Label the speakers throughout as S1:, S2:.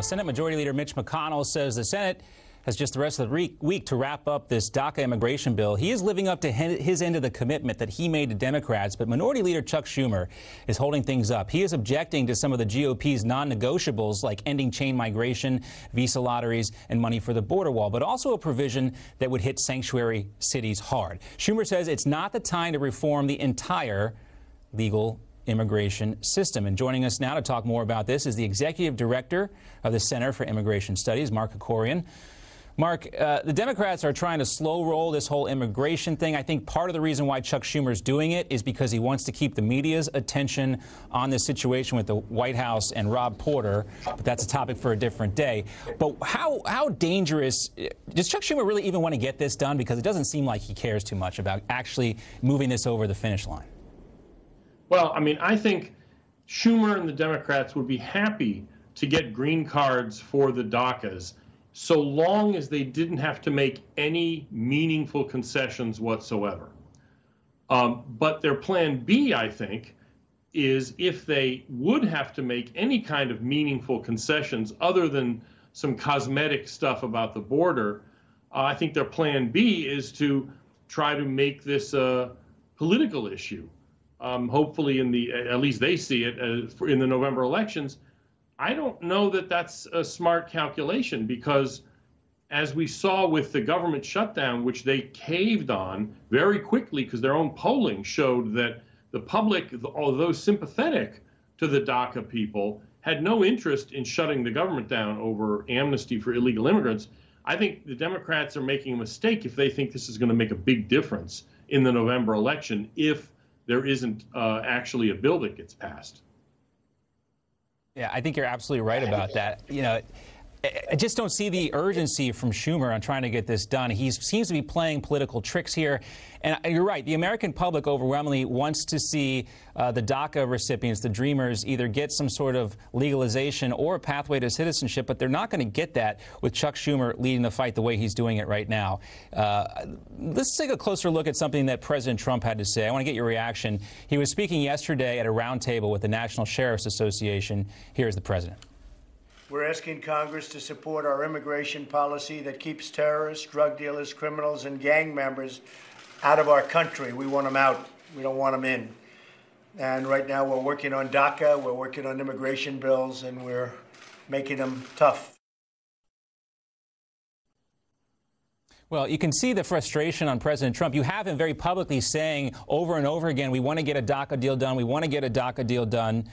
S1: Senate Majority Leader Mitch McConnell says the Senate has just the rest of the week to wrap up this DACA immigration bill. He is living up to his end of the commitment that he made to Democrats, but Minority Leader Chuck Schumer is holding things up. He is objecting to some of the GOP's non-negotiables like ending chain migration, visa lotteries, and money for the border wall, but also a provision that would hit sanctuary cities hard. Schumer says it's not the time to reform the entire legal immigration system. And joining us now to talk more about this is the executive director of the Center for Immigration Studies, Mark Krikorian. Mark, the Democrats are trying to slow roll this whole immigration thing. I think part of the reason why Chuck Schumer is doing it is because he wants to keep the media's attention on this situation with the White House and Rob Porter, but that's a topic for a different day. But how dangerous, does Chuck Schumer really even want to get this done? Because it doesn't seem like he cares too much about actually moving this over the finish line.
S2: Well, I mean, I think Schumer and the Democrats would be happy to get green cards for the DACAs so long as they didn't have to make any meaningful concessions whatsoever. But their plan B, I think, is if they would have to make any kind of meaningful concessions other than some cosmetic stuff about the border, I think their plan B is to try to make this a political issue. Hopefully, at least they see it in the November elections. I don't know that that's a smart calculation because, as we saw with the government shutdown, which they caved on very quickly because their own polling showed that the public, although sympathetic to the DACA people, had no interest in shutting the government down over amnesty for illegal immigrants. I think the Democrats are making a mistake if they think this is going to make a big difference in the November election if there isn't actually a bill that gets passed.
S1: Yeah, I think you're absolutely right about that. You know, I just don't see the urgency from Schumer on trying to get this done. He seems to be playing political tricks here. And you're right, the American public overwhelmingly wants to see the DACA recipients, the Dreamers, either get some sort of legalization or a pathway to citizenship, but they're not going to get that with Chuck Schumer leading the fight the way he's doing it right now. Let's take a closer look at something that President Trump had to say. I want to get your reaction. He was speaking yesterday at a roundtable with the National Sheriff's Association. Here's the president.
S3: We're asking Congress to support our immigration policy that keeps terrorists, drug dealers, criminals, and gang members out of our country. We want them out. We don't want them in. And right now we're working on DACA, we're working on immigration bills, and we're making them tough.
S1: Well, you can see the frustration on President Trump. You have him very publicly saying over and over again, we want to get a DACA deal done, we want to get a DACA deal done.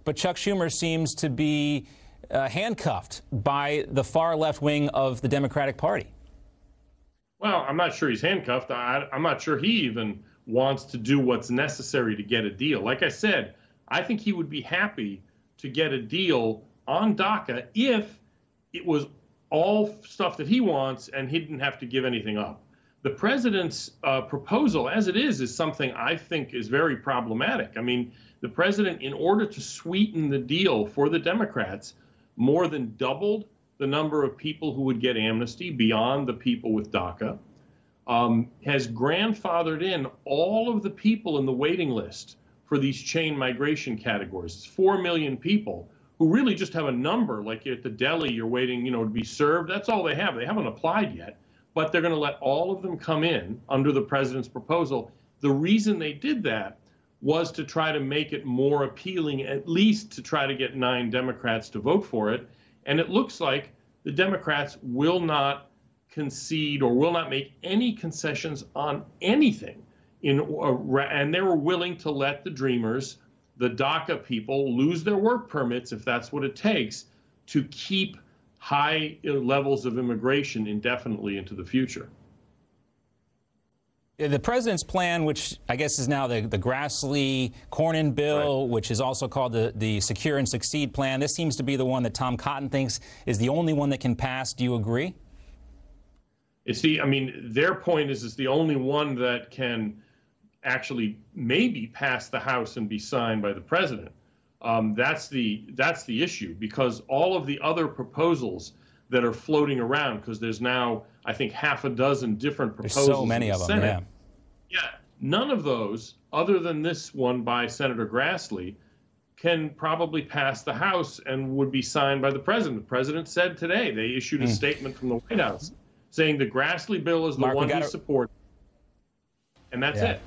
S1: But Chuck Schumer seems to be handcuffed by the far left wing of the Democratic Party.
S2: Well, I'm not sure he's handcuffed. I'm not sure he even wants to do what's necessary to get a deal. Like I said, I think he would be happy to get a deal on DACA if it was all stuff that he wants and he didn't have to give anything up. The president's proposal, as it is something I think is very problematic. I mean, the president, in order to sweeten the deal for the Democrats, more than doubled the number of people who would get amnesty beyond the people with DACA, has grandfathered in all of the people in the waiting list for these chain migration categories. It's 4 million people who really just have a number, like at the deli, you're waiting, to be served. That's all they have. They haven't applied yet, but they're going to let all of them come in under the president's proposal. The reason they did that was to try to make it more appealing, at least to try to get 9 Democrats to vote for it. And it looks like the Democrats will not concede or will not make any concessions on anything. And they were willing to let the Dreamers, the DACA people, lose their work permits if that's what it takes to keep high levels of immigration indefinitely into the future.
S1: The president's plan, which I guess is now the Grassley-Cornyn bill, right, which is also called the Secure and Succeed plan, this seems to be the one that Tom Cotton thinks is the only one that can pass. Do you agree?
S2: Their point is it's the only one that can actually maybe pass the House and be signed by the president. That's the issue, because all of the other proposals that are floating around, because there's now, I think, half a dozen different proposals.
S1: There's so many of them, Senate.
S2: Yeah, none of those, other than this one by Senator Grassley, can probably pass the House and would be signed by the president. The president said today, they issued a statement from the White House saying the Grassley bill is the one he supports. And that's it.